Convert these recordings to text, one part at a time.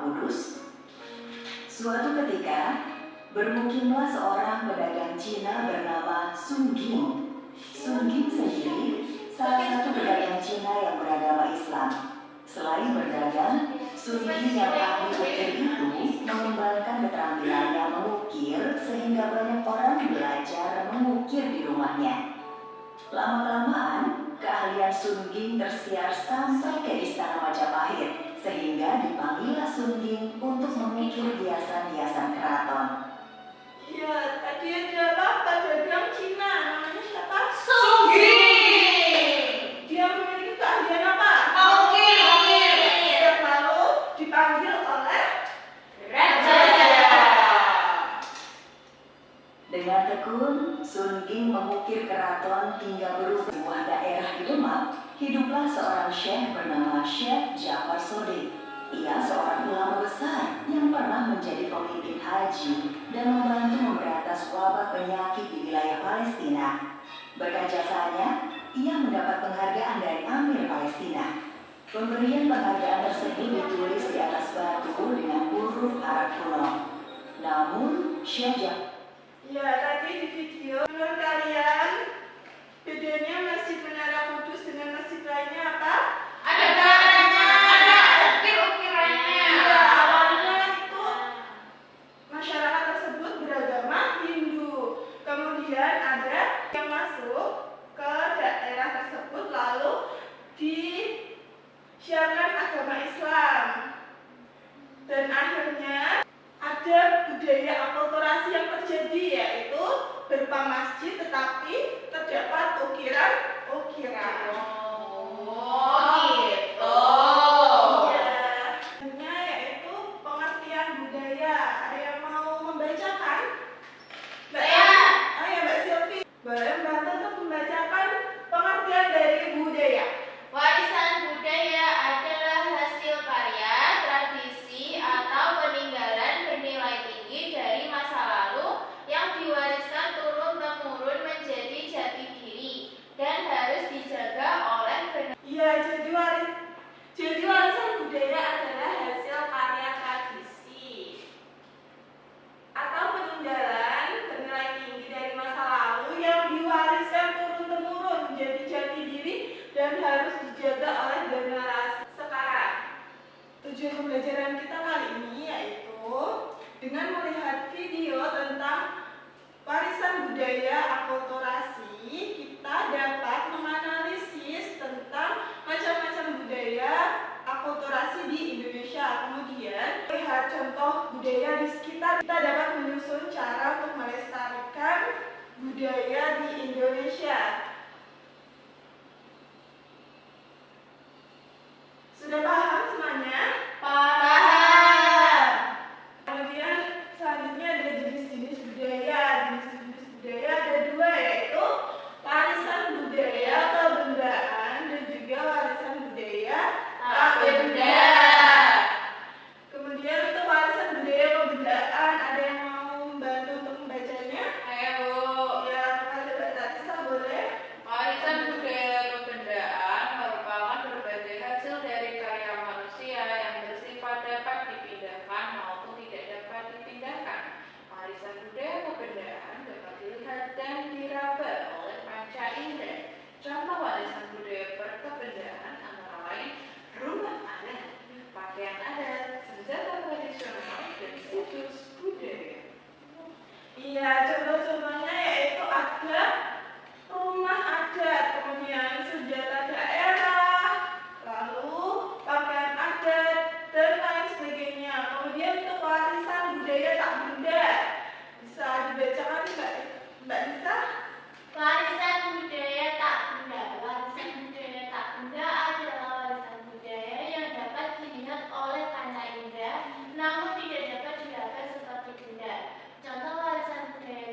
Kudus? Suatu ketika, bermukimlah seorang pedagang Cina bernama Sun Ging. Sun Ging sendiri salah satu pedagang Cina yang beragama Islam. Selain berdagang, Sun Ging yang ahli ukir itu mengembangkan keterampilannya mengukir sehingga banyak orang belajar mengukir di rumahnya. Lama-kelamaan, keahlian Sun Ging tersiar sampai ke istana Majapahit, sehingga dipanggillah Sun Ging untuk mengukir hiasan-hiasan keraton. Iya, tadi ada pedagang Cina, namanya siapa? Sun Ging. Dia memiliki keahlian apa? Mengukir. Yang lalu dipanggil oleh Raja. Dengan tekun, Sun Ging mengukir keraton hingga berupa sebuah daerah di Demak. Hiduplah seorang syekh bernama Syekh Ja'far Shodiq. Ia seorang ulama besar yang pernah menjadi pemimpin haji dan membantu memberantas wabah penyakit di wilayah Palestina. Berkat jasanya, ia mendapat penghargaan dari Amir Palestina. Pemberian penghargaan tersebut ditulis di atas batu dengan huruf Arab kuno. Namun, Syekh Ja'far Ya, tadi di video menurut kalian bedanya Masjid Menara Kudus dengan masjid lainnya apa? Ada barangnya, ada ukir-ukirannya. Ya, awalnya itu masyarakat tersebut beragama Hindu. Kemudian ada yang masuk ke daerah tersebut lalu disiarkan agama Islam. Dan akhirnya ada budaya akulturasi yang terjadi, yaitu berupa masjid tetapi terdapat ukiran-ukiran. Oh, gitu. Ya, yaitu pengertian budaya. Ada yang mau membacakan? Saya. Ya, Mbak Silvi. Boleh membantu untuk membacakan pengertian dari budaya. Warisan budaya adalah hasil karya, tradisi, atau peninggalan bernilai tinggi dari masa lalu yang diwariskan turun-temurun menjadi jati diri dan harus dijaga oleh generasi. Iya, jadi warisan budaya adalah hasil karya tradisi atau peninggalan bernilai tinggi dari masa lalu yang diwariskan turun-temurun menjadi jati diri dan harus dijaga oleh generasi sekarang. Tujuan pembelajaran kita kali ini yaitu dengan melihat video tentang warisan budaya akulturasi, kita dapat menganalisis tentang macam-macam budaya akulturasi di Indonesia. Kemudian melihat contoh budaya di sekitar, kita dapat menyusun cara untuk melestarikan budaya di Indonesia. Sudah paham semuanya? Paham. Kemudian selanjutnya ada jenis-jenis budaya. Jenis-jenis budaya ada dua, yaitu warisan budaya atau bendaan dan juga warisan budaya tak benda. Kemudian untuk warisan budaya atau bendaan, ada yang mau membantu untuk membacanya? Ayo, Bu. Ya, kepada Mbak Tatisa boleh. Warisan budaya kebendaan merupakan berbagai hasil dari karya manusia yang bersifat dapat dipindahkan maupun tidak dapat dipindahkan. Warisan budaya kebendaan dapat dilihat dan diraba oleh panca indera. Contoh warisan budaya kebendaan antara lain rumah adat, pakaian adat, senjata tradisional, dan situs budaya. Iya, contoh-contohnya yaitu ada rumah adat, kemudian senjata daerah, lalu pakaian adat, dan lain sebagainya. Kemudian untuk warisan budaya tak benda, bisa dibacakan Mbak Nisa? Warisan budaya tak benda. Warisan budaya tak benda adalah warisan budaya yang dapat dilihat oleh panca indera, namun tidak dapat diraba seperti benda. Contoh warisan budaya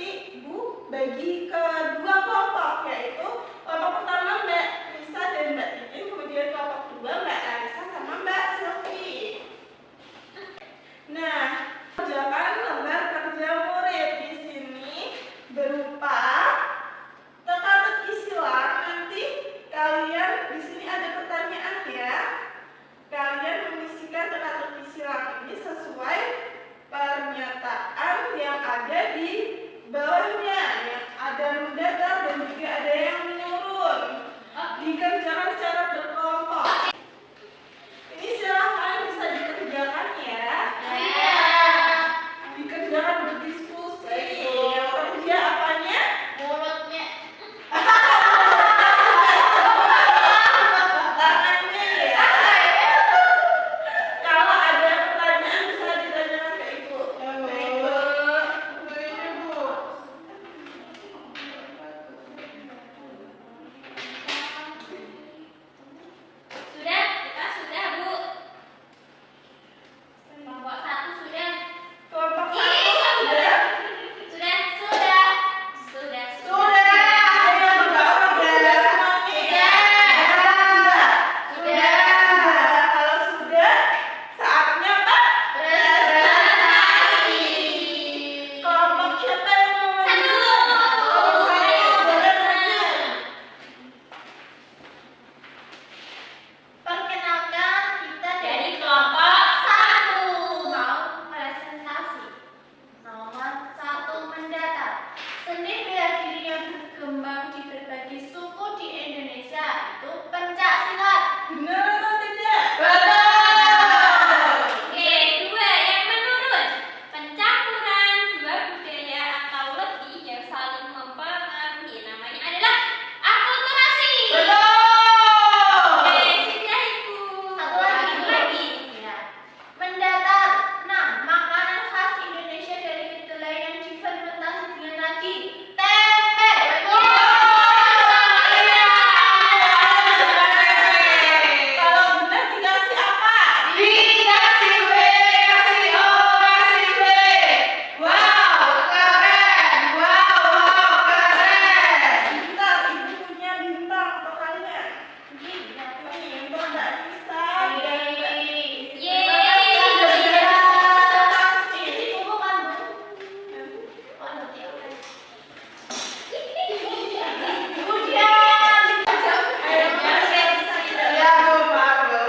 nanti Ibu bagi ke dua kelompok, yaitu kelompok pertama Mbak Nisa dan Mbak Titin, kemudian kelompok kedua Mbak Larissa sama Mbak Sylvie. Nah, kerjakan lembar kerja murid di sini berupa teka-teki silang. Nanti kalian di sini ada pertanyaan ya. Kalian mengisikan teka-teki silang ini sesuai pernyataan yang ada di bawahnya, yang ada mendatar dan juga ada yang menurun. Dikerjakan secara berkelompok. Ini silahkan bisa dikerjakan ya. Dikerjakan berdiskusi. Yang kerja apanya? Mulutnya. Tangannya ya. Kalau ada pertanyaan bisa ditanyakan ke Ibu. Sudah, kita sudah, Bu. Kelompok 1 sudah. Kelompok satu sudah. Sudah. Sudah. Ada yang menjawab sudah semuanya ya. Sudah. Kalau sudah, saatnya apa? Presentasi. Kelompok siapa yang mau maju? Satu. Kelompok satu, boleh maju. Perkenalkan, kita dari kelompok 1 mau presentasi. Nomor 1 mendatar. Seni bela diri yang berkembang di berbagai suku di Indonesia itu pencak silat. Benar atau tidak? Kedua yang menurut pencampuran dua budaya atau lebih yang saling mempengaruhi namanya adalah akulturasi. Sudah Ibu. Satu lagi. Ya. Mendatar. Nah, makanan khas Indonesia dari kedelai yang difermentasi dengan ragi. Tempe. Kalau benar dikasih apa? Dikasih B, kasih O, kasih B. Wow, keren. Wow, keren. Bintang, Ibu punya bintang untuk kalian. Nih, untuk Mbak Nisa dan Mbak Ya, Bu, maaf, Bu.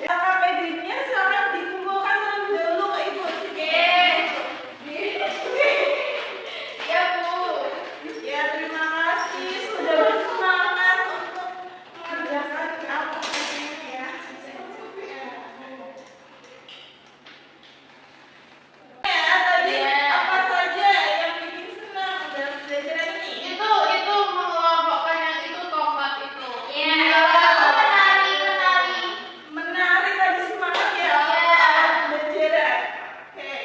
KPD-nya silakan dikumpulkan terlebih dahulu ke Ibu. Ya, Bu. Ya, terima kasih sudah bersemangat untuk mengerjakan aplikasi ini ya. Ya, tadi apa saja yang bikin senang dalam pelajaran ini? Itu mengelompokkan yang itu tongkat itu. Menari tadi semangat ya pelajaran. Oke.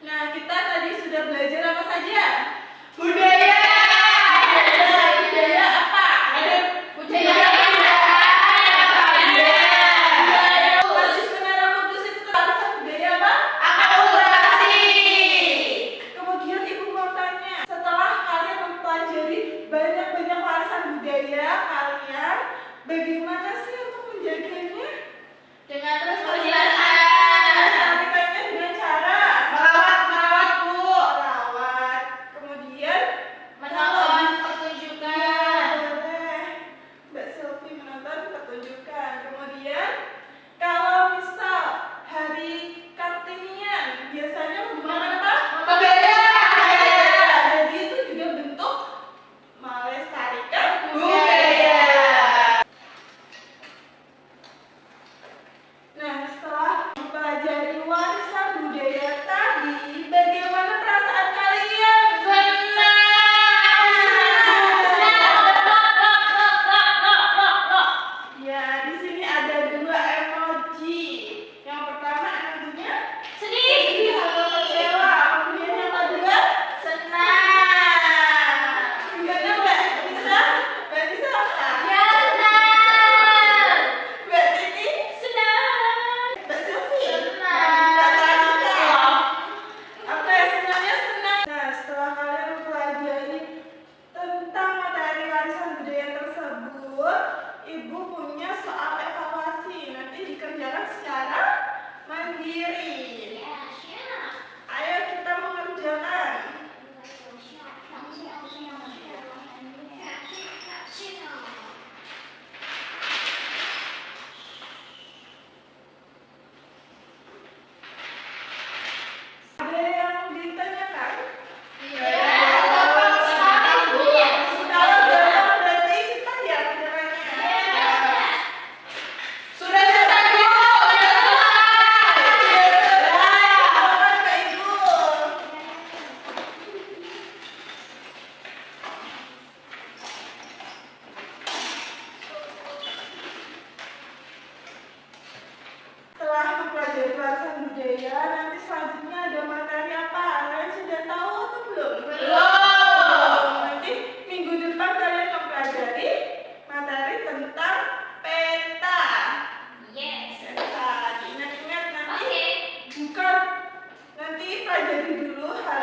Nah, kita tadi sudah belajar apa saja? Budaya. Budaya apa? Ada Budaya. basis Menara Kudus itu termasuk budaya apa? Akulturasi. Kemudian Ibu mau tanya, setelah kalian mempelajari banyak-banyak warisan budaya kalian, bagaimana sih untuk menjaganya? dengan terus Melestarikannya dengan cara Merawat, Bu. merawat. Kemudian dulu hari